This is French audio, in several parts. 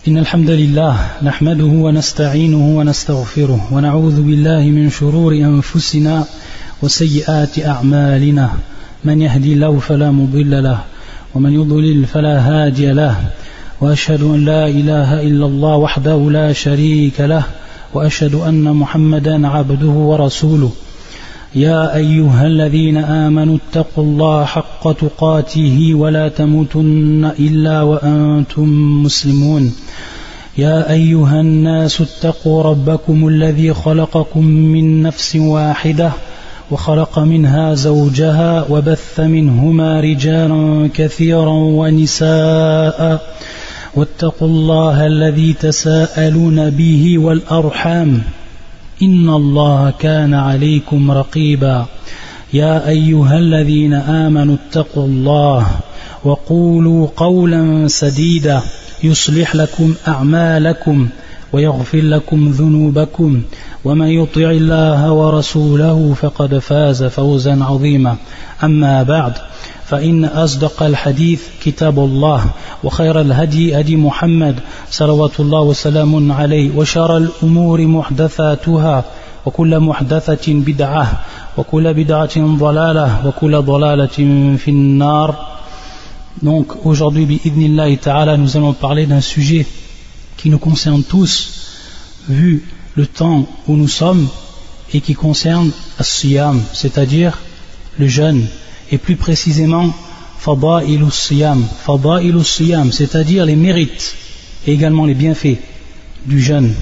إن الحمد لله نحمده ونستعينه ونستغفره ونعوذ بالله من شرور أنفسنا وسيئات أعمالنا من يهدي الله فلا مضل له ومن يضلل فلا هادي له وأشهد أن لا إله إلا الله وحده لا شريك له وأشهد أن محمدا عبده ورسوله يا أيها الذين آمنوا اتقوا الله حق تقاته ولا تموتن إلا وأنتم مسلمون يا أيها الناس اتقوا ربكم الذي خلقكم من نفس واحدة وخلق منها زوجها وبث منهما رجالا كثيرا ونساء واتقوا الله الذي تساءلون به والأرحام إن الله كان عليكم رقيبا يا أيها الذين آمنوا اتقوا الله وقولوا قولا سديدا يصلح لكم أعمالكم ويغفر لكم ذنوبكم ومن يطع الله ورسوله فقد فاز فوزا عظيما أما بعد فإن أصدق الحديث كتاب الله وخير الهدي هدي محمد صلوات الله وسلام عليه وشر الأمور محدثاتها وكل محدثة بدعة وكل بدعة ضلالة وكل ضلالة في النار. Donc aujourd'hui, bi'idhnillahi ta'ala, nous allons parler d'un sujet qui nous concerne tous, vu le temps où nous sommes, et qui concerne as-siyam, c'est-à-dire le jeûne, et plus précisément fada'ilus siyam, c'est-à-dire les mérites et également les bienfaits du jeûne.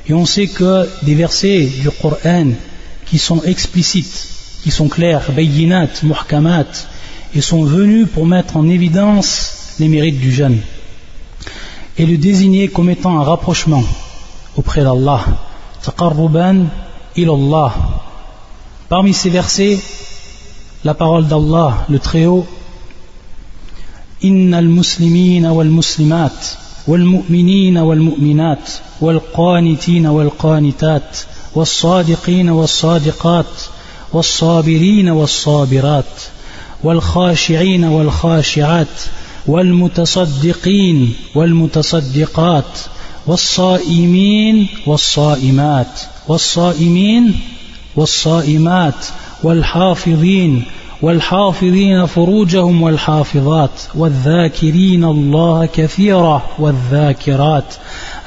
Et on sait que des versets du Coran qui sont explicites, qui sont clairs, bayyinat, muhkamat, et sont venus pour mettre en évidence les mérites du jeûne et le désigner comme étant un rapprochement auprès d'Allah, taqarruban ilallah. Parmi ces versets, la parole d'Allah, le Très-Haut, Innal muslimina wal muslimat wal mu'minina wal mu'minat wal qanitina wal qanitat was sadiqina was sadiqat was sabirina was sabirat wal khashi'ina wal khashi'at wal mutasaddiqin wal mutasaddiqat was sa'imin was sa'imat was sa'imin was sa'imat والحافظين والحافظين فروجهم والحافظات والذاكرين الله كثيرا والذاكرات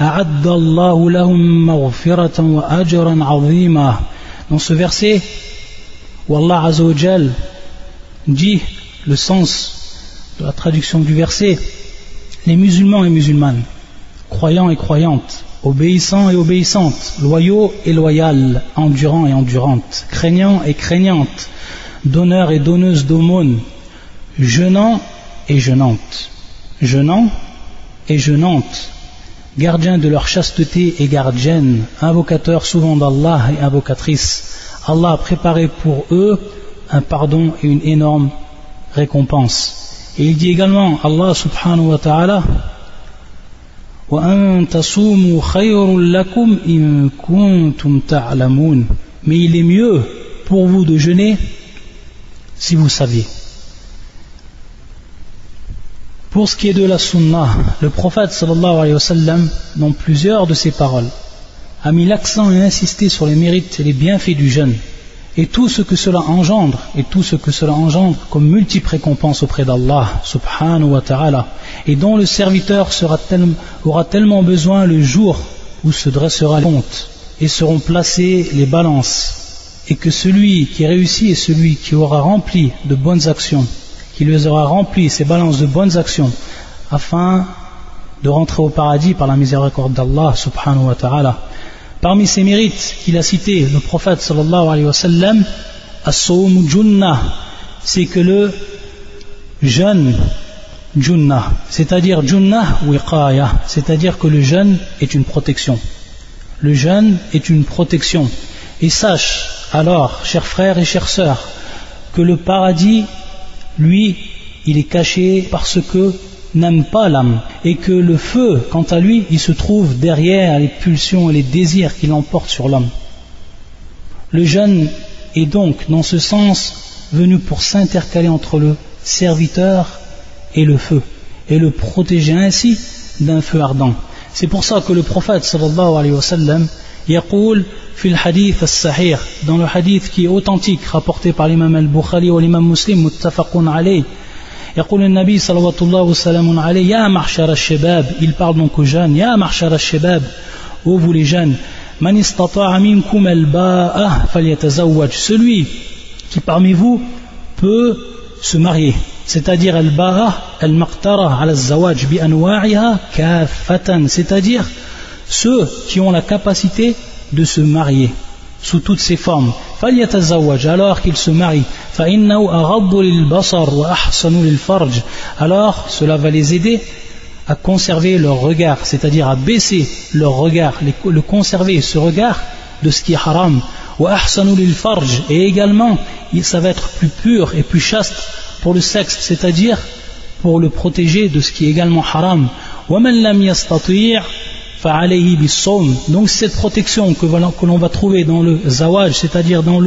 أعد الله لهم مغفرة وأجرا عظيما. Dans ce verset où Allah Azza wa Jal dit le sens de la traduction du verset: les musulmans et musulmanes, croyants et croyantes, obéissants et obéissantes, loyaux et loyales, endurants et endurantes, craignants et craignantes, donneurs et donneuses d'aumônes, jeûnants et jeûnantes, jeûnants et jeûnantes, gardiens de leur chasteté et gardiennes, invocateurs souvent d'Allah et invocatrices. Allah a préparé pour eux un pardon et une énorme récompense. Et il dit également, Allah subhanahu wa ta'ala, وَأَن تَصُومُوا خَيْرٌ لَكُمْ إِن كُنتُمْ تَعْلَمُونَ. Mais il est mieux pour vous de jeûner si vous saviez. Pour ce qui est de la sunna, le prophète sallallahu alayhi wa sallam, dans plusieurs de ses paroles, a mis l'accent et insisté sur les mérites et les bienfaits du jeûne et tout ce que cela engendre comme multiples récompenses auprès d'Allah subhanahu wa ta'ala, et dont le serviteur aura tellement besoin le jour où se dressera le compte et seront placées les balances, et que celui qui réussit est celui qui aura rempli de bonnes actions, qui les aura rempli ces balances de bonnes actions afin de rentrer au paradis par la miséricorde d'Allah subhanahu wa ta'ala. Parmi ces mérites qu'il a cités, le prophète sallallahu alayhi wa sallam, as-sawmu junnah, c'est que le jeûne, junnah, c'est-à-dire junnah wiqaya, c'est-à-dire que le jeûne est une protection. Le jeûne est une protection. Et sache alors, chers frères et chères sœurs, que le paradis, lui, il est caché parce que n'aime pas l'âme, et que le feu, quant à lui, il se trouve derrière les pulsions et les désirs qui l'emportent sur l'homme. Le jeûne est donc, dans ce sens, venu pour s'intercaler entre le serviteur et le feu, et le protéger ainsi d'un feu ardent. C'est pour ça que le prophète sallallahu alayhi wa sallam يقول في الحديث الصحيح, dans le hadith qui est authentique rapporté par l'imam al-Bukhari ou l'imam Muslim متفق عليه, يقول النبي صلى الله وسلم عليه يا معشر الشباب, il parle donc aux jeunes, يا معشر الشباب, ô vous les jeunes, من استطاع منكم الباءة فليتزوج, celui qui parmi vous peut se marier, c'est-à-dire al-ba'a al-maqtara ala al-zawaj bi anwa'iha kaffatan, c'est-à-dire ceux qui ont la capacité de se marier sous toutes ses formes. فليتزوج, alors qu'ils se marient. فإنه أغض للبصر وأحسن للفرج, alors cela va les aider à conserver leur regard, c'est-à-dire à baisser leur regard, le conserver ce regard de ce qui est haram. وأحسن للفرج, et également ça va être plus pur et plus chaste pour le sexe, c'est-à-dire pour le protéger de ce qui est également haram. ومن لم يستطيع فعليه بالصوم, donc cette protection que l'on va trouver dans le zawaj, c'est-à-dire dans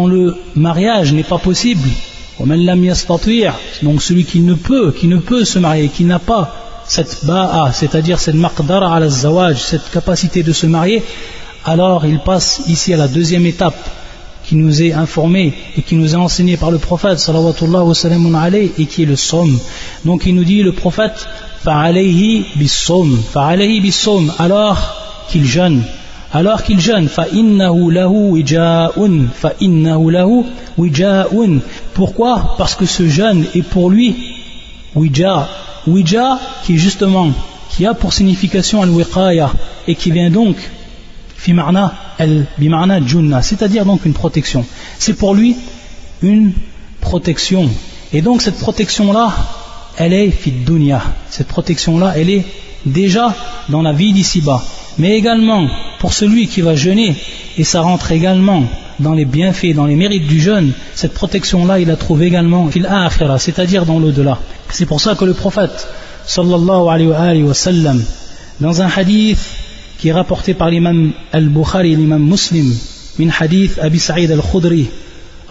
le mariage, n'est pas possible. ومن لم يستطيع, donc celui qui ne peut se marier, qui n'a pas cette ba'a, c'est-à-dire cette maqdara ala zawaj, cette capacité de se marier, alors il passe ici à la deuxième étape qui nous est informée et qui nous est enseignée par le prophète sallallahu wa sallam alayhi, et qui est le somme. Donc il nous dit, le prophète, fa'alayhi bis-sawm, alors qu'il jeûne, fa'innahu lahu wija'un, pourquoi? Parce que ce jeûne est pour lui wija, qui a pour signification al-wiqaya, et qui vient donc bima'na junna, c'est-à-dire donc une protection. C'est pour lui une protection, et donc cette protection-là, elle est fid dunya, cette protection-là, elle est déjà dans la vie d'ici-bas, mais également pour celui qui va jeûner, et ça rentre également dans les bienfaits, dans les mérites du jeûne, cette protection-là, il la trouve également fil akhirah, c'est-à-dire dans l'au-delà. C'est pour ça que le prophète sallallahu alayhi wa sallam, dans un hadith qui est rapporté par l'imam al-Bukhari et l'imam Muslim, min hadith Abi Sa'id al-Khudri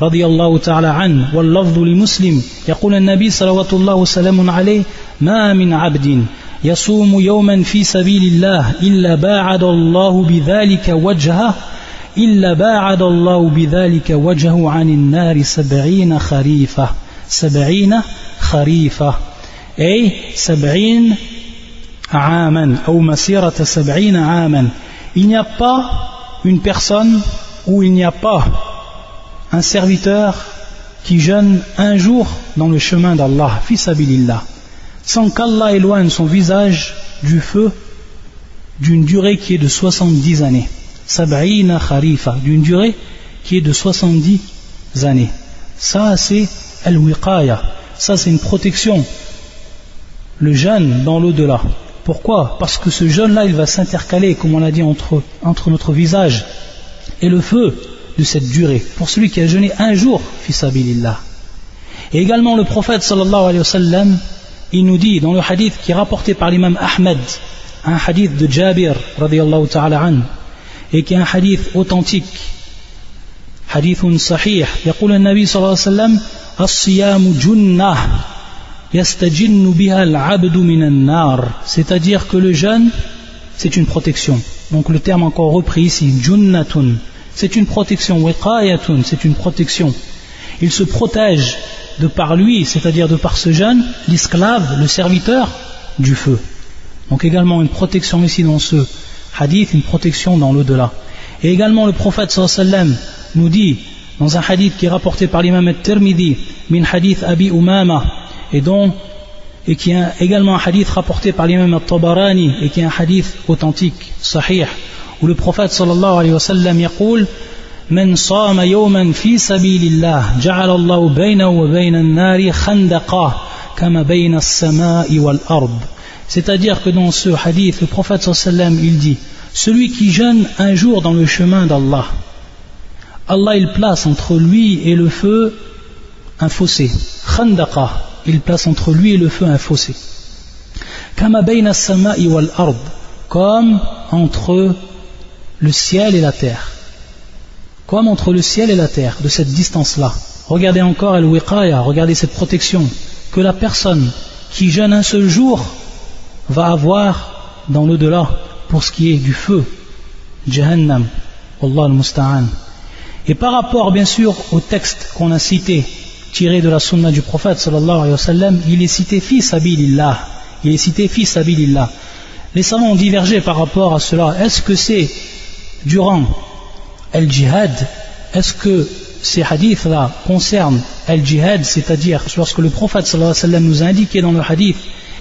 رضي الله تعالى عنه واللفظ لمسلم, يقول النبي صلى الله وسلم عليه ما من عبد يصوم يوما في سبيل الله إلا باعد الله بذلك وجهه عن النار 70 خريفة أي 70 عاما أو مسيرة 70 عاما. Il n'y a pas une personne où il n'y a pas un serviteur qui jeûne un jour dans le chemin d'Allah, fi sabilillah, sans qu'Allah éloigne son visage du feu d'une durée qui est de 70 années. Sab'ina kharifa, d'une durée qui est de 70 années. Ça c'est al-wiqaya, ça c'est une protection. Le jeûne dans l'au-delà. Pourquoi? Parce que ce jeûne-là, il va s'intercaler, comme on l'a dit, entre notre visage et le feu de cette durée, pour celui qui a jeûné un jour, fi sabilillah. Et également le prophète sallallahu alayhi wa sallam, il nous dit dans le hadith qui est rapporté par l'imam Ahmed, un hadith de Jabir radiyallahu ta'ala an, et qui est un hadith authentique, hadithun sahih, يقول النبي صلى الله عليه وسلم الصيام جنة يستجن بها العبد من النار, c'est-à-dire que le jeûne c'est une protection. Donc le terme encore repris ici, junnatun, c'est une protection, wiqayatun, c'est une protection. Il se protège de par lui, c'est-à-dire de par ce jeûne, l'esclave, le serviteur du feu. Donc également une protection ici dans ce hadith, une protection dans l'au-delà. Et également le prophète sallallahu alayhi wa sallam nous dit dans un hadith qui est rapporté par l'imam al-Tirmidhi, min hadith Abi Umama, et qui est également un hadith rapporté par l'imam al-Tabarani, et qui est un hadith authentique, sahih, où le prophète sallallahu alayhi wa sallam يقول من صام يوما في سبيل الله جعل الله بينه وبين النار خندقا كما بين السماء والأرض. C'est-à-dire que dans ce hadith, le prophète sallallahu alayhi wa sallam, il dit, celui qui jeûne un jour dans le chemin d'Allah, Allah il place entre lui et le feu un fossé, khandaqa, il place entre lui et le feu un fossé, kama bayna as-sama'i wal ard, comme entre le ciel et la terre, comme entre le ciel et la terre, de cette distance-là. Regardez encore al-wiqaya, regardez cette protection que la personne qui jeûne un seul jour va avoir dans l'au-delà pour ce qui est du feu, Jahannam, Wallah al-Musta'an. Et par rapport bien sûr au texte qu'on a cité, tiré de la sunna du prophète sallallahu alayhi wa sallam, il est cité fi sabilillah. Il est cité fi sabilillah. Les savants ont divergé par rapport à cela. Est-ce que c'est durant al-jihad? Est-ce que ces hadiths-là concernent al-jihad, c'est-à-dire lorsque le prophète sallallahu alayhi wa sallam nous a indiqué dans le hadith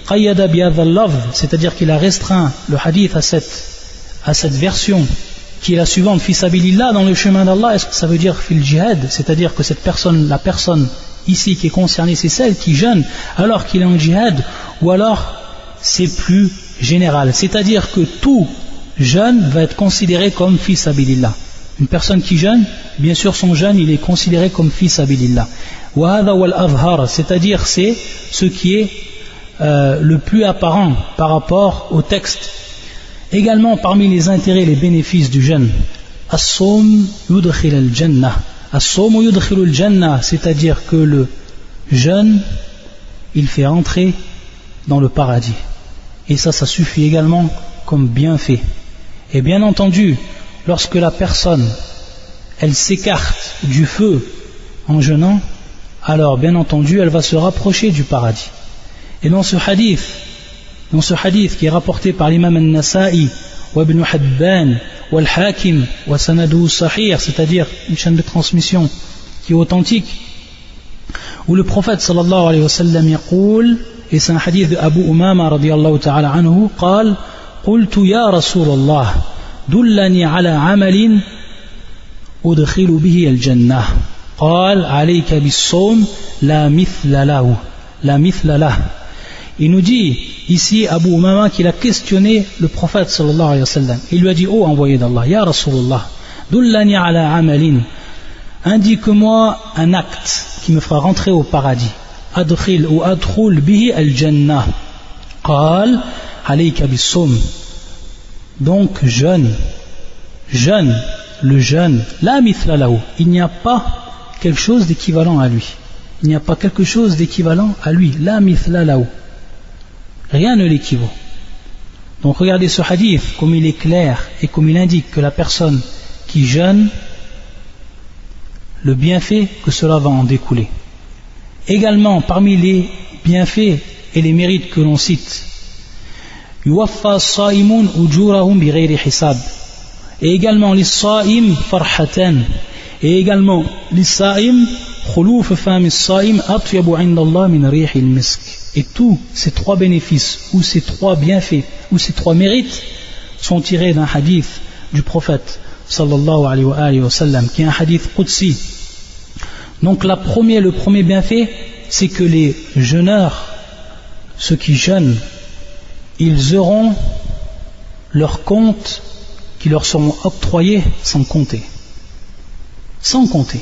qayyada bi hadha al-lafz, c'est-à-dire qu'il a restreint le hadith à cette version qui est la suivante, fi sabilillah, dans le chemin d'Allah, est-ce que ça veut dire fil jihad, c'est-à-dire que la personne ici qui est concernée, c'est celle qui jeûne alors qu'il est en jihad, ou alors c'est plus général, c'est-à-dire que tout jeûne va être considéré comme fi sabilillah. Une personne qui jeûne, bien sûr son jeûne il est considéré comme fi sabilillah. Wa hadha wal azhar, c'est-à-dire c'est ce qui est le plus apparent par rapport au texte. Également parmi les intérêts, les bénéfices du jeûne, as-sawm yudkhil al-jannah. As-sawm yudkhil al-jannah, c'est-à-dire que le jeûne, il fait entrer dans le paradis. Et ça suffit également comme bienfait. Et bien entendu, lorsque la personne, elle s'écarte du feu en jeûnant, alors bien entendu, elle va se rapprocher du paradis. Et dans ce hadith qui est rapporté par l'imam al-Nasa'i wa ibn Hibban wa al-Hakim wa sanadu sahih, c'est-à-dire une chaîne de transmission qui est authentique, où le prophète sallallahu alayhi wa sallam yaqul, et c'est un hadith de Abu Umama radiyallahu ta'ala anhu, قال قلت يا رسول الله دلني على عمل أدخل به الجنة قال عليك بالصوم لا مثل له. Il nous dit ici Abu Umama qu'il a questionné le prophète sallallahu alayhi wa sallam. Il lui a dit, oh envoyé d'Allah, ya Rasulullah, dullani ala amalin, indique-moi un acte qui me fera rentrer au paradis. Adkhil ou adkhul bihi al-jannah. Qal alayka bis-sawm. Donc jeûne, le jeûne, la mithla lahu. Il n'y a pas quelque chose d'équivalent à lui. Il n'y a pas quelque chose d'équivalent à lui. La mithla lahu. Rien ne l'équivaut. Donc regardez ce hadith, comme il est clair et comme il indique que la personne qui jeûne, le bienfait que cela va en découler. Également, parmi les bienfaits et les mérites que l'on cite, yuwaffa as-sa'imun ujurahum bighayri hisab. Et également, lis-sa'im farhatan. Et également, lis-sa'im khuluf fam as-sa'im atyabu 'inda Allah min rihil misk. Et tous ces trois bénéfices, ou ces trois bienfaits, ou ces trois mérites sont tirés d'un hadith du prophète sallallahu alayhi wa sallam, qui est un hadith qudsi. Donc le premier bienfait, c'est que les jeûneurs, ceux qui jeûnent, ils auront leurs comptes qui leur seront octroyés sans compter. Sans compter.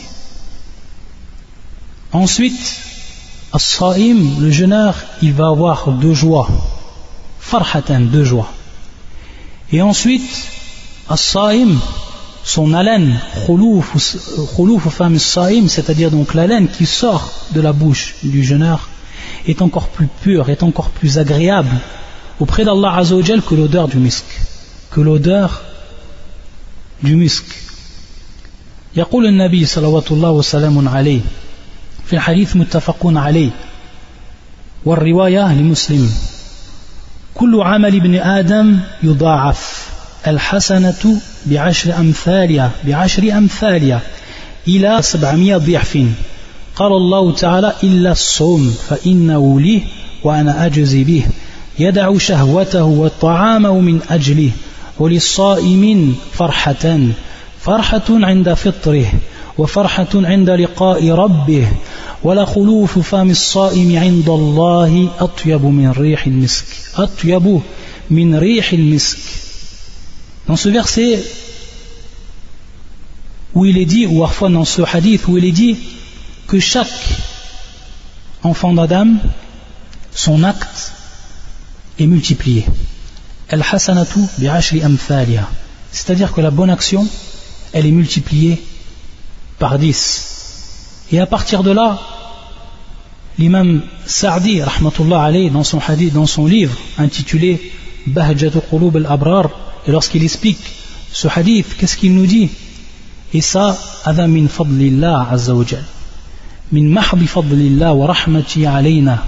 Ensuite, as-sa'im, le jeûneur, il va avoir deux joies. Farhatan, deux joies. Et ensuite, as-sa'im, son haleine, khuluf fam as-sa'im, c'est-à-dire donc l'haleine qui sort de la bouche du jeûneur, est encore plus pure, est encore plus agréable auprès d'Allah Azza wa Jal que l'odeur du misk. Que l'odeur du misk. يقول النبي صلوات الله وسلام عليه في الحديث متفق عليه والرواية لمسلم كل عمل ابن آدم يضاعف الحسنة بعشر أمثالها إلى 700 ضعف قال الله تعالى إلا الصوم فإنه لي وأنا أجزي به يدع شهوته وطعامه من أجله وللصائم فرحة عند فطره وفرحة عند لقاء ربه ولخلوف فم الصائم عند الله أطيب من ريح المسك. Dans ce verset où il est dit, ou parfois dans ce hadith où il est dit que chaque enfant d'Adam, son acte est multiplié. Al-hasanatu bi'ashri amthaliha. C'est-à-dire que la bonne action, elle est multipliée par 10. Et à partir de là, l'imam Sa'di, rahmatullah alayhi, dans son livre intitulé Bahjatu Qulub al-Abrar, et lorsqu'il explique ce hadith, qu'est-ce qu'il nous dit? Et ça, Adha min fadlillah azza wa jal, min mahdi fadlillah wa rahmati alayna,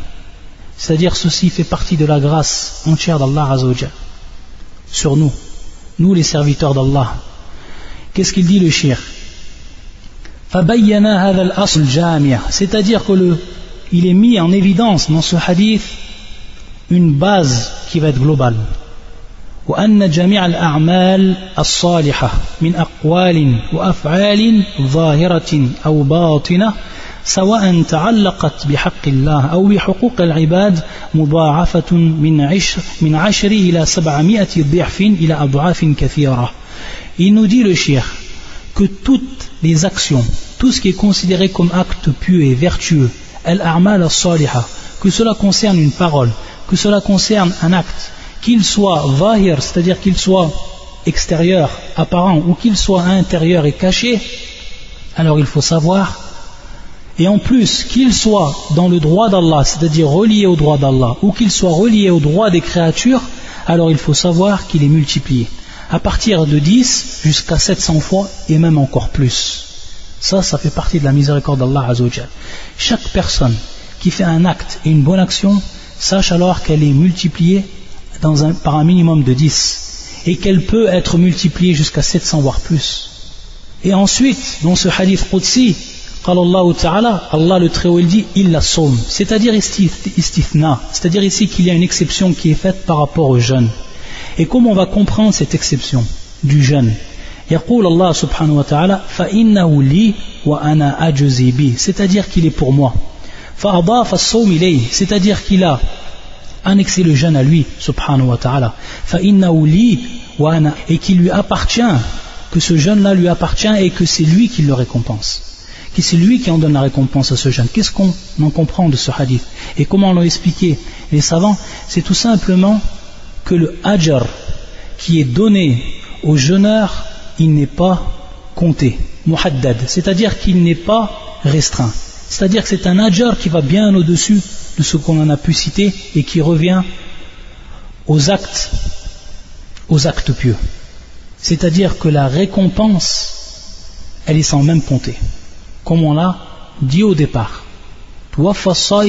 c'est-à-dire ceci fait partie de la grâce entière d'Allah azza wa jal sur nous, nous les serviteurs d'Allah. Qu'est-ce qu'il dit le cheikh? فبينا هذا الأصل الجامع, c'est-à-dire que il est mis en évidence dans ce hadith une base qui va être globale. وأن جميع الأعمال الصالحة من أقوال وأفعال ظاهرة أو باطنة سواء تعلقت بحق الله أو بحقوق العباد مضاعفة من 10 إلى 700 ضعف إلى أضعاف كثيرة. Il nous dit le cheikh que toutes les actions, tout ce qui est considéré comme acte pieux et vertueux, al-a'mal as-salihah, que cela concerne une parole, que cela concerne un acte, qu'il soit zahir, c'est-à-dire qu'il soit extérieur, apparent, ou qu'il soit intérieur et caché, alors il faut savoir, et en plus qu'il soit dans le droit d'Allah, c'est-à-dire relié au droit d'Allah, ou qu'il soit relié au droit des créatures, alors il faut savoir qu'il est multiplié à partir de 10 jusqu'à 700 fois et même encore plus. Ça fait partie de la miséricorde d'Allah Azza wa Jal. Chaque personne qui fait un acte et une bonne action, sache alors qu'elle est multipliée par un minimum de 10 et qu'elle peut être multipliée jusqu'à 700 voire plus. Et ensuite, dans ce hadith Qudsi, Allah le Très-Haut il dit illa sawm, c'est-à-dire istithna, c'est-à-dire ici qu'il y a une exception qui est faite par rapport au jeûne. Et comment on va comprendre cette exception du jeûne? Yaqul Allah subhanahu wa ta'ala fa'innahu li wa ana ajzi bi, c'est-à-dire qu'il est pour moi. Fa'adafa as-sawm ilayhi, c'est-à-dire qu'il a annexé le jeûne à lui subhanahu wa ta'ala. Fa'innahu li wa ana, et qu'il lui appartient, que ce jeûne-là lui appartient et que c'est lui qui le récompense. Que c'est lui qui en donne la récompense à ce jeûne. Qu'est-ce qu'on en comprend de ce hadith? Et comment l'ont expliqué les savants? C'est tout simplement que le ajr qui est donné au jeûneur, il n'est pas compté, muhaddad, c'est-à-dire qu'il n'est pas restreint. C'est-à-dire que c'est un ajr qui va bien au-dessus de ce qu'on en a pu citer et qui revient aux actes pieux. C'est-à-dire que la récompense, elle est sans même compter. Comme on l'a dit au départ. Sans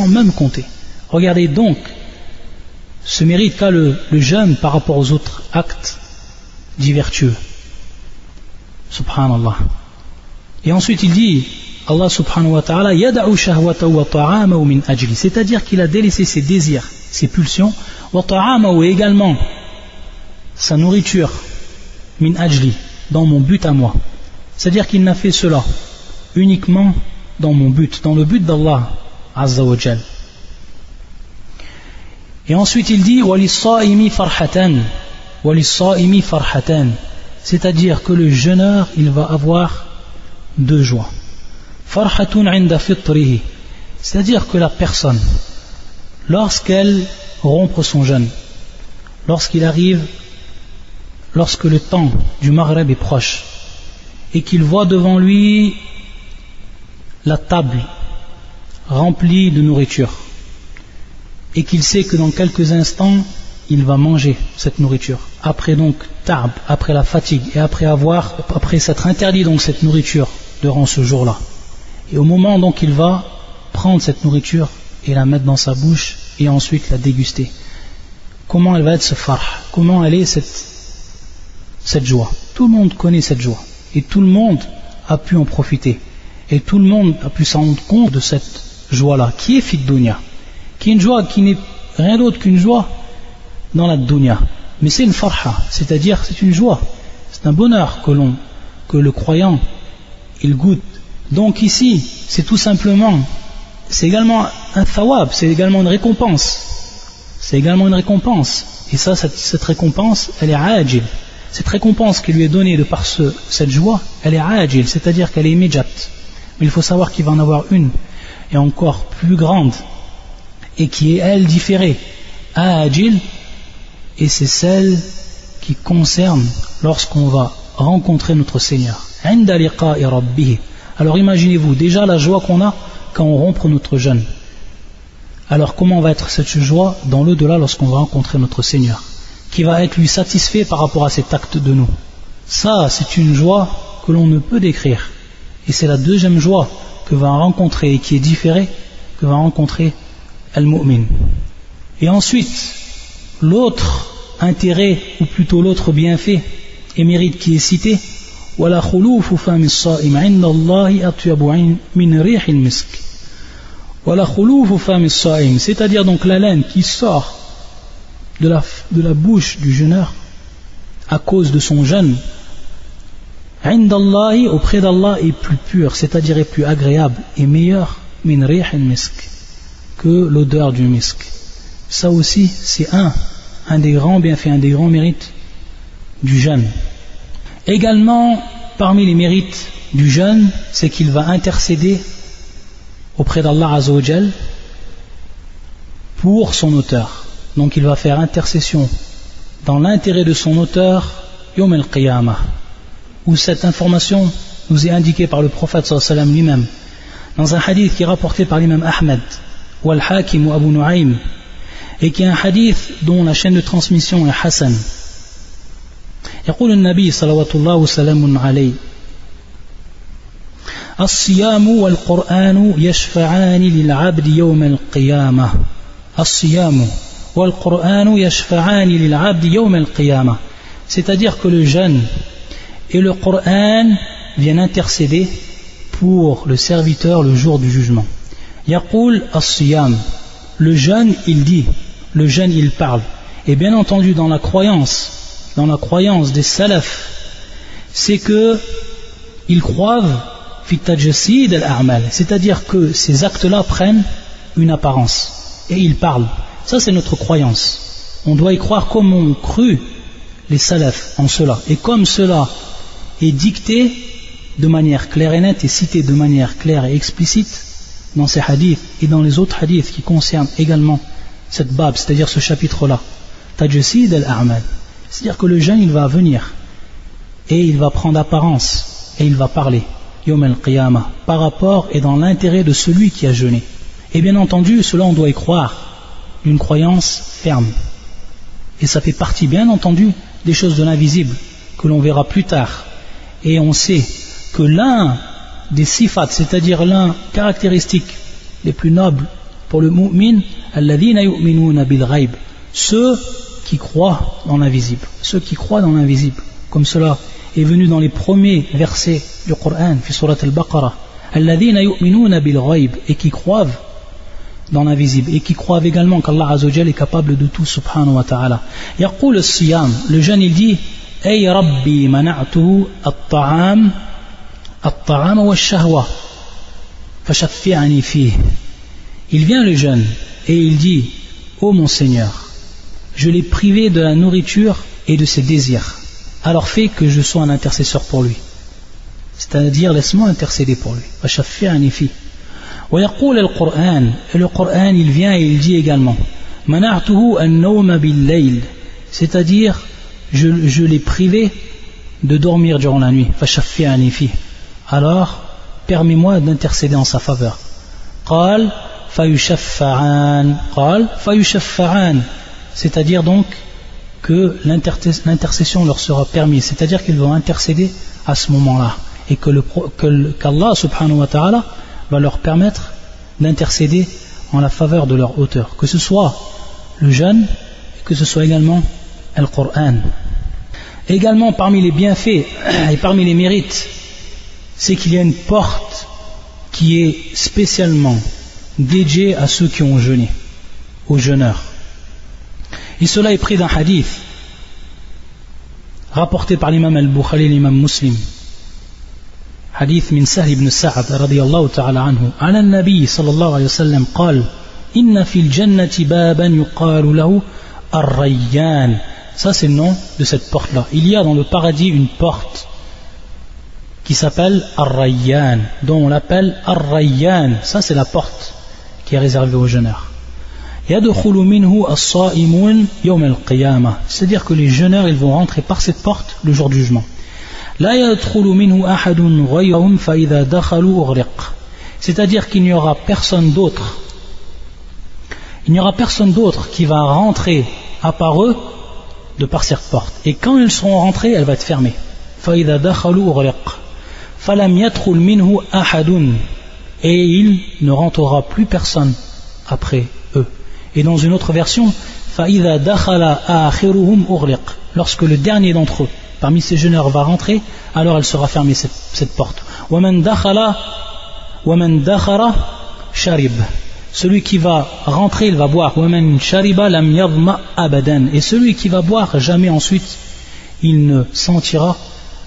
même compter. Regardez donc ce mérite qu'a le jeûne par rapport aux autres actes dits vertueux. Subhanallah. Et ensuite il dit, Allah subhanahu wa ta'ala, yada'u shahwatahu wa ta'amahu min ajli, c'est-à-dire qu'il a délaissé ses désirs, ses pulsions, wa ta'amahu, et également sa nourriture, min ajli, dans mon but à moi. C'est-à-dire qu'il n'a fait cela uniquement dans mon but, dans le but d'Allah azza wa jal. Et ensuite il dit وَلِلصَّائِمِ فَرْحَةً, c'est-à-dire que le jeûneur il va avoir deux joies. فَرْحَةٌ عِنْدَ فِطْرِهِ, c'est-à-dire que la personne, lorsqu'elle rompt son jeûne, lorsque le temps du Maghreb est proche et qu'il voit devant lui la table remplie de nourriture, et qu'il sait que dans quelques instants il va manger cette nourriture, après donc ta'b, après la fatigue, et après s'être interdit donc cette nourriture durant ce jour-là, et au moment donc il va prendre cette nourriture et la mettre dans sa bouche et ensuite la déguster, comment elle va être ce farh, comment elle est cette joie? Tout le monde connaît cette joie et tout le monde a pu en profiter et tout le monde a pu s'en rendre compte de cette joie-là qui est fit dunya, qui est une joie qui n'est rien d'autre qu'une joie dans la dunya, mais c'est une farha, c'est-à-dire c'est une joie, c'est un bonheur que le croyant il goûte. Donc ici c'est tout simplement, c'est également un thawab, c'est également une récompense, et ça, cette récompense elle est ajil, cette récompense qui lui est donnée de par cette joie elle est ajil, c'est-à-dire qu'elle est immédiate, mais il faut savoir qu'il va en avoir une et encore plus grande et qui est elle différée, ajil, et c'est celle qui concerne lorsqu'on va rencontrer notre Seigneur. Alors imaginez-vous déjà la joie qu'on a quand on rompt notre jeûne. Alors comment va être cette joie dans l'au-delà lorsqu'on va rencontrer notre Seigneur, qui va être lui satisfait par rapport à cet acte de nous? Ça, c'est une joie que l'on ne peut décrire. Et c'est la deuxième joie que va rencontrer et qui est différée, que va rencontrer Al-Mu'min. Et ensuite, l'autre intérêt, ou plutôt l'autre bienfait et mérite qui est cité, وَلَا خُلُوفُ فَمِ الصَّائِمِ عِنْدَ اللَّهِ أَطْيَبُ مِنْ رِيحِ الْمِسْكِ. وَلَا خُلُوفُ فَمِ الصَّائِمِ, c'est-à-dire donc l'haleine qui sort de la bouche du jeûneur à cause de son jeûne, عِنْدَ اللَّهِ, auprès d'Allah, est plus pure, c'est-à-dire est plus agréable et meilleure مِنْ رِيحِ الْمِسْكِ, que l'odeur du misk. Ça aussi, c'est un des grands bienfaits, un des grands mérites du jeûne. Également, parmi les mérites du jeûne, c'est qu'il va intercéder auprès d'Allah Azza wa Jal pour son auteur. Donc il va faire intercession dans l'intérêt de son auteur Yawm al-Qiyamah, où cette information nous est indiquée par le prophète sallallahu alayhi wa sallam lui-même dans un hadith qui est rapporté par l'imam Ahmed ou Al-Hakim ou Abu Nu'aym, et qui est un hadith dont la chaîne de transmission est Hassan. يقول النبي صلوات الله وسلام عليه الصيام والقرآن يشفعان للعبد يوم القيامة. الصيام والقرآن يشفعان للعبد يوم القيامة, c'est-à-dire que le jeûne et le Coran viennent intercéder pour le serviteur le jour du jugement. يقول الصيام, le jeûne il dit, le jeûne il parle, et bien entendu dans la croyance des salafs, c'est que ils croient fi tajsid al-a'mal, c'est-à-dire que ces actes-là prennent une apparence et ils parlent. Ça c'est notre croyance. On doit y croire comme ont cru les salafs en cela, et comme cela est dicté de manière claire et nette et cité de manière claire et explicite dans ces hadiths et dans les autres hadiths qui concernent également cette bab, c'est-à-dire ce chapitre-là, tajsid al-a'mal. C'est-à-dire que le jeûne il va venir et il va prendre apparence et il va parler Yawm al-Qiyamah par rapport et dans l'intérêt de celui qui a jeûné. Et bien entendu, cela on doit y croire d'une croyance ferme. Et ça fait partie bien entendu des choses de l'invisible que l'on verra plus tard. Et on sait que l'un des sifat, c'est-à-dire l'un caractéristique les plus nobles pour le mu'min, alladhina yu'minuna bil ghaib, ceux qui croient dans l'invisible, comme cela est venu dans les premiers versets du Coran, fi surat al-Baqarah, alladhina yu'minuna bil ghaib, et qui croient dans l'invisible, et qui croient également qu'Allah Azza wa Jal est capable de tout subhanahu wa ta'ala. Yaqul as-siyam, le jeune il dit, ay rabbi mana'tuhu at-ta'am wa ash-shahwa fashaffi'ani fihi. Il vient le jeune et il dit, ô mon Seigneur, je l'ai privé de la nourriture et de ses désirs, alors fais que je sois un intercesseur pour lui, c'est-à-dire laisse-moi intercéder pour lui. fashaffi'ani fihi. ويقول القرآن, et le Coran il vient et il dit également, منعته النوم بالليل, c'est-à-dire je l'ai privé de dormir durant la nuit. فشفعني فيه, alors permets-moi d'intercéder en sa faveur. قال فيشفعان, c'est-à-dire donc que l'intercession leur sera permise, c'est-à-dire qu'ils vont intercéder à ce moment-là, et qu'Allah subhanahu wa ta'ala va leur permettre d'intercéder en la faveur de leur auteur, que ce soit le jeûne, que ce soit également le Coran. Également parmi les bienfaits et parmi les mérites, c'est qu'il y a une porte qui est spécialement dédiée à ceux qui ont jeûné, aux jeûneurs. Et cela est pris d'un hadith rapporté par l'imam al-Bukhari et l'imam Muslim. حديث من سهل بن سعد رضي الله تعالى عنه عن النبي صلى الله عليه وسلم قال إن في الجنة بابا يقال له الريان. Ça c'est le nom de cette porte là. Il y a dans le paradis une porte qui s'appelle Ar-Rayyan, dont on l'appelle Ar-Rayyan. Ça c'est la porte qui est réservée aux jeûneurs. يدخل منه الصائمون يوم القيامة, c'est-à-dire que les jeûneurs ils vont rentrer par cette porte le jour du jugement. لا يدخل منه أحد غيرهم فإذا دخلوا أغرق, c'est-à-dire qu'il n'y aura personne d'autre Il n'y aura personne d'autre qui va rentrer à part eux de par cette porte. Et quand ils seront rentrés, elle va être fermée. فَإِذَا دَخَلُوا أُغْلِقَ فَلَمْ يَدْخُلْ مِنْهُ أَحَدٌ. Et il ne rentrera plus personne après eux. Et dans une autre version, فَإِذَا دَخَلَ آخِرُهُمْ أُغْلِقَ. Lorsque le dernier d'entre eux, parmi ces jeûneurs, va rentrer, alors elle sera fermée cette porte. وَمَنْ دَخَلَ شَرِبَ. Celui qui va rentrer, il va boire. وَمَنْ شَرِبَ لَمْ يَظْمَأْ أَبَدًا. Et celui qui va boire, jamais ensuite, il ne sentira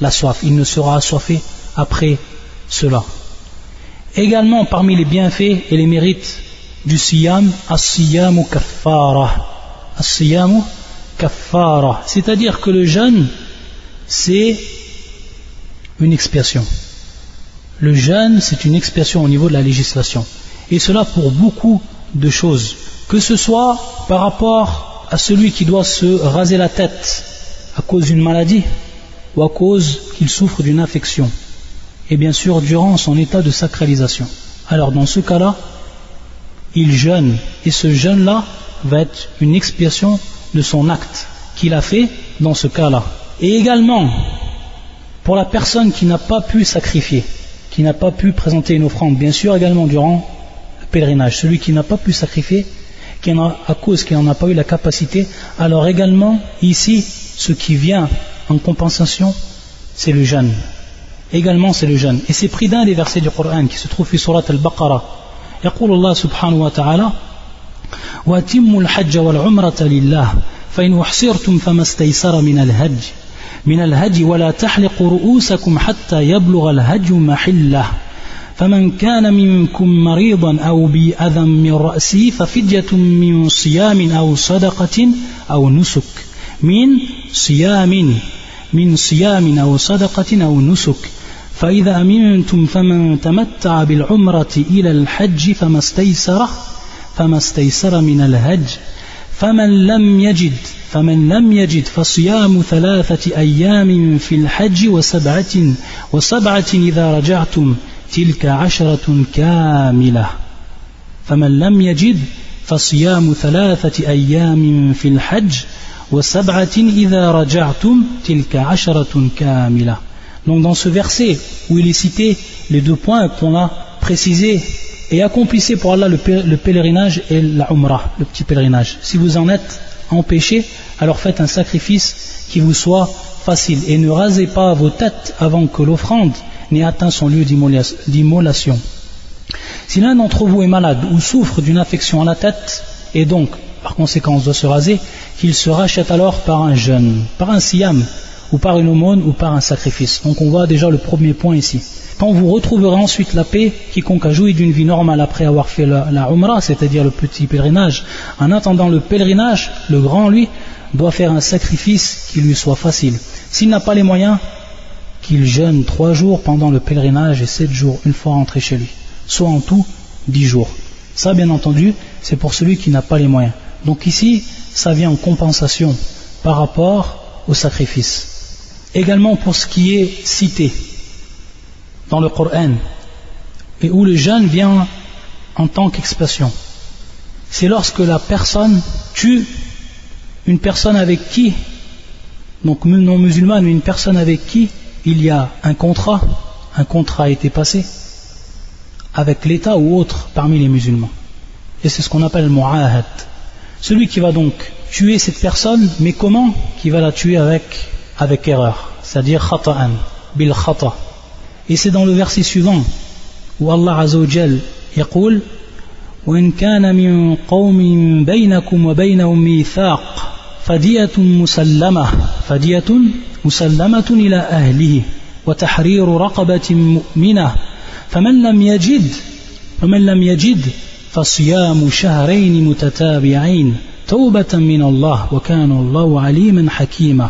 la soif, il ne sera assoiffé après cela. Également, parmi les bienfaits et les mérites du siyam, as-siyamu kaffara. As-siyamu kaffara. C'est-à-dire que le jeûne, c'est une expiation. Le jeûne, c'est une expiation au niveau de la législation. Et cela pour beaucoup de choses. Que ce soit par rapport à celui qui doit se raser la tête à cause d'une maladie ou à cause qu'il souffre d'une infection. Et bien sûr, durant son état de sacralisation. Alors dans ce cas-là, il jeûne. Et ce jeûne-là va être une expiation de son acte qu'il a fait dans ce cas-là. Et également, pour la personne qui n'a pas pu sacrifier, qui n'a pas pu présenter une offrande, bien sûr également durant le pèlerinage, celui qui n'a pas pu sacrifier, à cause qu'il n'en a pas eu la capacité, alors également ici, ce qui vient en compensation, c'est le jeûne. Également c'est le jeûne. Et c'est pris d'un des versets du Coran qui se trouve في سورة البقرة. يقول الله سبحانه وتعالى وَأَتِمُّوا الْحَجَّ وَالْعُمْرَةَ لِلَّهِ فَإِنْ أُحْصِرْتُمْ فَمَا اسْتَيْسَرَ من الهدي ولا تحلقوا رؤوسكم حتى يبلغ الهدي محله فمن كان منكم مريضا أو بأذى من رأسه ففدية من صيام أو صدقة أو نسك من صيام أو صدقة أو نسك فإذا أمنتم فمن تمتع بالعمرة إلى الحج فما استيسر من الهدي فمن لم يجد فصيام 3 أيام في الحج وسبعة إذا رجعتم تلك 10 كاملة فمن لم يجد فصيام 3 أيام في الحج وسبعة إذا رجعتم تلك 10 كاملة. Donc dans ce verset où il est cité les 2 points qu'on a précisés, et accomplissez pour Allah le pèlerinage et la umrah, le petit pèlerinage. Si vous en êtes empêché, alors faites un sacrifice qui vous soit facile et ne rasez pas vos têtes avant que l'offrande n'ait atteint son lieu d'immolation. Si l'un d'entre vous est malade ou souffre d'une infection à la tête et donc par conséquent doit se raser, qu'il se rachète alors par un jeûne, par un siyam ou par une aumône ou par un sacrifice. Donc on voit déjà le premier point ici. Quand vous retrouverez ensuite la paix, quiconque a joui d'une vie normale après avoir fait la umrah, c'est-à-dire le petit pèlerinage, en attendant le pèlerinage, le grand lui doit faire un sacrifice qui lui soit facile. S'il n'a pas les moyens, qu'il jeûne 3 jours pendant le pèlerinage et 7 jours une fois rentré chez lui, soit en tout 10 jours. Ça bien entendu, c'est pour celui qui n'a pas les moyens. Donc ici, ça vient en compensation par rapport au sacrifice. Également pour ce qui est cité dans le Coran et où le jeûne vient en tant qu'expression, c'est lorsque la personne tue une personne avec qui, donc non musulmane, mais une personne avec qui il y a un contrat a été passé avec l'État ou autre parmi les musulmans, et c'est ce qu'on appelle le mu'ahad. Celui qui va donc tuer cette personne, mais comment? Qui va la tuer avec erreur, c'est-à-dire khata'an, bil khata'. Et c'est dans le verset suivant où Allah Azza wa Jal يقول وإن كان من قوم بينكم وبينهم ميثاق فدية مسلمة إلى أهله وتحرير رقبة مؤمنة فمن لم يجد فصيام شهرين متتابعين توبة من الله وكان الله عليما حكيما.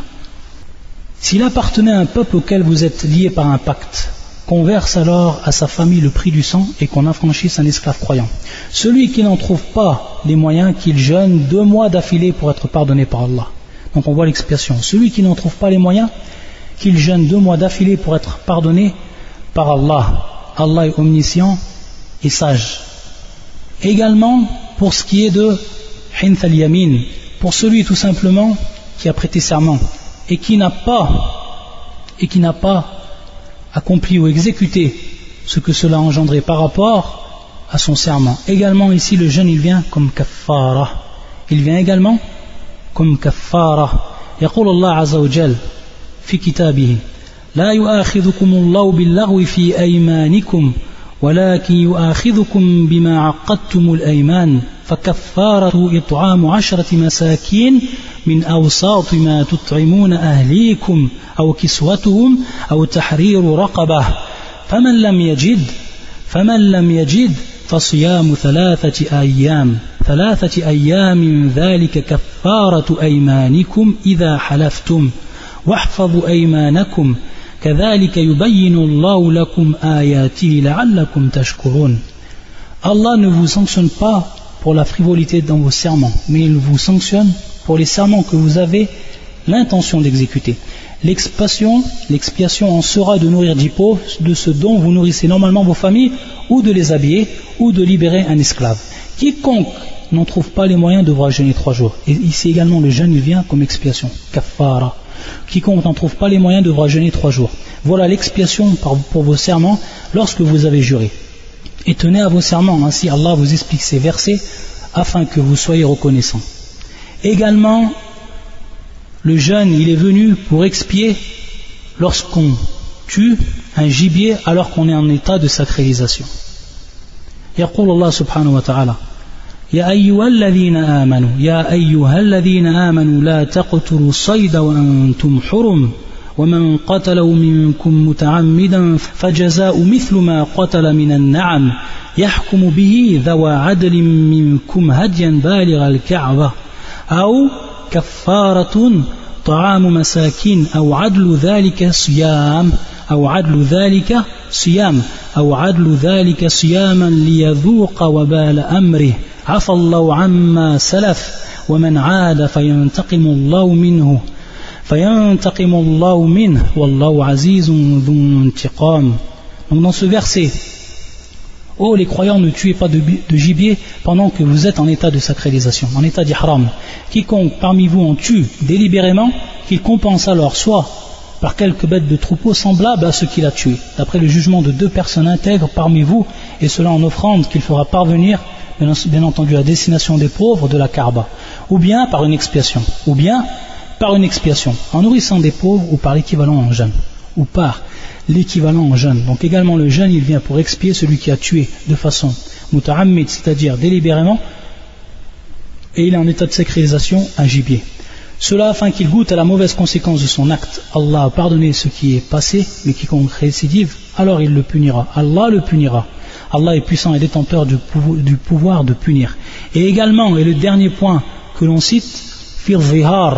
S'il appartenait à un peuple auquel vous êtes liés par un pacte, qu'on verse alors à sa famille le prix du sang et qu'on affranchisse un esclave croyant. Celui qui n'en trouve pas les moyens, qu'il jeûne 2 mois d'affilée pour être pardonné par Allah. Donc on voit l'expiation. Celui qui n'en trouve pas les moyens, qu'il jeûne 2 mois d'affilée pour être pardonné par Allah. Allah est omniscient et sage. Également, pour ce qui est de Hinth al-Yamin, pour celui tout simplement qui a prêté serment et qui n'a pas accompli ou exécuté ce que cela a engendré par rapport à son serment. Également ici le jeûne il vient comme kaffara. Il vient également comme kaffara. يقول الله عز وجل في كتابه لا يؤاخذكم الله باللغو في أيمانكم ولكن يؤاخذكم بما عقدتم الأيمان فكفارة إطعام 10 مساكين من أوساط ما تطعمون أهليكم أو كسوتهم أو تحرير رقبة فمن لم يجد فصيام 3 أيام ذلك كفارة أيمانكم إذا حلفتم واحفظوا أيمانكم كذلك يبين الله لكم آياته لعلكم تشكرون. Allah ne vous sanctionne pas pour la frivolité dans vos serments, mais il vous sanctionne pour les serments que vous avez l'intention d'exécuter. L'expiation en sera de nourrir 10 pauvres de ce dont vous nourrissez normalement vos familles, ou de les habiller, ou de libérer un esclave. Quiconque n'en trouve pas les moyens devra jeûner 3 jours. Et ici également le jeûne il vient comme expiation, kaffara. Quiconque n'en trouve pas les moyens devra jeûner 3 jours. Voilà l'expiation pour vos serments lorsque vous avez juré. Et tenez à vos serments, ainsi Allah vous explique ces versets afin que vous soyez reconnaissants. Également, le jeûne il est venu pour expier lorsqu'on tue un gibier alors qu'on est en état de sacralisation. يقول الله سبحانه وتعالى يا أيها الذين آمنوا لا تقتلوا الصيد وأنتم حرم ومن قتله منكم متعمدا فجزاء مثل ما قتل من النعم يحكم به ذوى عدل منكم هديا بالغ الكعبة أو كفارة طعام مساكين أو عدل ذلك صياما ليذوق وبال أمره عفى الله عما سلف ومن عاد فينتقم الله منه والله عزيز ذو انتقام. Donc dans ce verset, ô les croyants, ne tuez pas de gibier pendant que vous êtes en état de sacralisation, en état d'ihram. Quiconque parmi vous en tue délibérément, qu'il compense alors soit par quelques bêtes de troupeau semblables à ce qu'il a tué, d'après le jugement de 2 personnes intègres parmi vous, et cela en offrande qu'il fera parvenir, bien entendu, à destination des pauvres de la Kaaba, ou bien par une expiation, en nourrissant des pauvres, ou par l'équivalent en jeûne, Donc également le jeûne, il vient pour expier celui qui a tué de façon muta'ammid, c'est-à-dire délibérément, et il est en état de sacralisation un gibier. Cela afin qu'il goûte à la mauvaise conséquence de son acte. Allah a pardonné ce qui est passé, mais quiconque récidive, alors il le punira. Allah le punira. Allah est puissant et détenteur du pouvoir de punir. Et également, et le dernier point que l'on cite, fir zihar,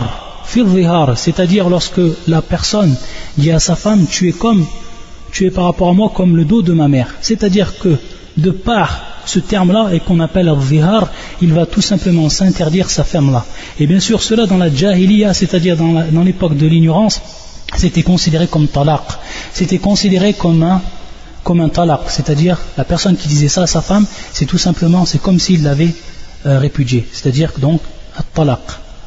c'est-à-dire lorsque la personne dit à sa femme, tu es par rapport à moi comme le dos de ma mère. C'est-à-dire que de par ce terme-là, et qu'on appelle al-zihar, il va tout simplement s'interdire sa femme-là. Et bien sûr, cela dans la jahiliya, c'est-à-dire dans l'époque de l'ignorance, c'était considéré comme talaq. C'était considéré comme un talaq, c'est-à-dire la personne qui disait ça à sa femme, c'est comme s'il l'avait répudié. C'est-à-dire donc talaq,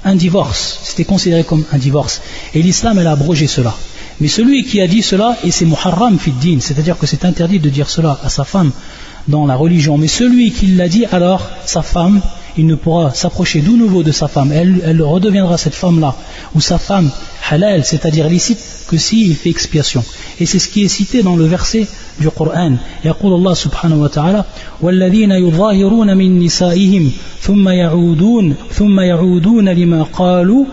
un divorce. C'était considéré comme un divorce. Et l'islam, elle a abrogé cela. Mais celui qui a dit cela, et c'est muharram fid din, c'est-à-dire que c'est interdit de dire cela à sa femme dans la religion, mais celui qui l'a dit, alors sa femme, il ne pourra s'approcher de nouveau de sa femme, elle redeviendra cette femme-là, ou sa femme halal, c'est-à-dire licite, que s'il fait expiation. Et c'est ce qui est cité dans le verset du Coran. يقول الله سبحانه وتعالى والذين يظاهرون من نسائهم ثم يعودون لما قالوا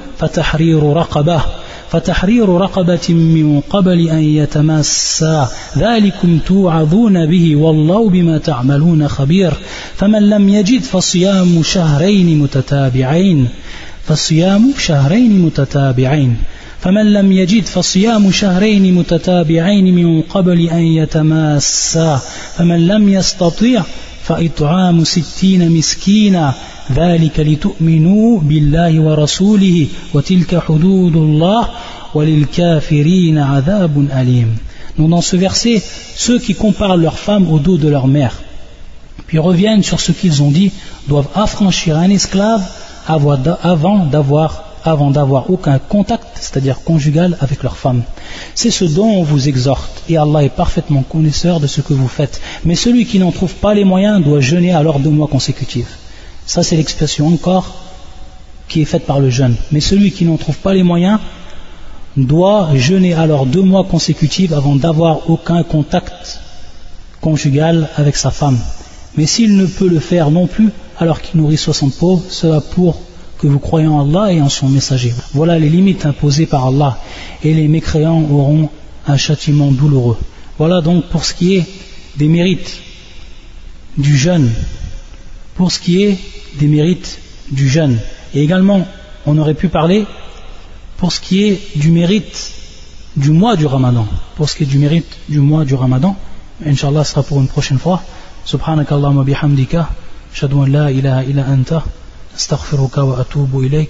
فتحرير رقبة من قبل أن يتماسا ذلكم توعظون به والله بما تعملون خبير فمن لم يجد فصيام شهرين متتابعين من قبل أن يتماسا فمن لم يستطيع فإطعام 60 مسكينا ذلك لتؤمنوا بالله ورسوله وتلك حدود الله وللكافرين عذاب أليم. Donc dans ce verset, ceux qui comparent leur femme au dos de leur mère, puis puis reviennent sur ce qu'ils ont dit, doivent affranchir un esclave avant d'avoir aucun contact, c'est-à-dire conjugal, avec leur femme. C'est ce dont on vous exhorte, et Allah est parfaitement connaisseur de ce que vous faites. Mais celui qui n'en trouve pas les moyens doit jeûner alors 2 mois consécutifs. Ça, c'est l'expression encore qui est faite par le jeûne. Mais celui qui n'en trouve pas les moyens doit jeûner alors 2 mois consécutifs avant d'avoir aucun contact conjugal avec sa femme. Mais s'il ne peut le faire non plus, alors qu'il nourrit 60 pauvres, cela pour que vous croyez en Allah et en son messager. Voilà les limites imposées par Allah, et les mécréants auront un châtiment douloureux. Voilà donc pour ce qui est des mérites du jeûne. Pour ce qui est des mérites du jeûne. Et également, on aurait pu parler pour ce qui est du mérite du mois du Ramadan. Pour ce qui est du mérite du mois du Ramadan, Inch'Allah, ce sera pour une prochaine fois. Subhanakallahumma bihamdika, ashhadu an la ilaha illa anta, astaghfiruka wa atubu ilayk.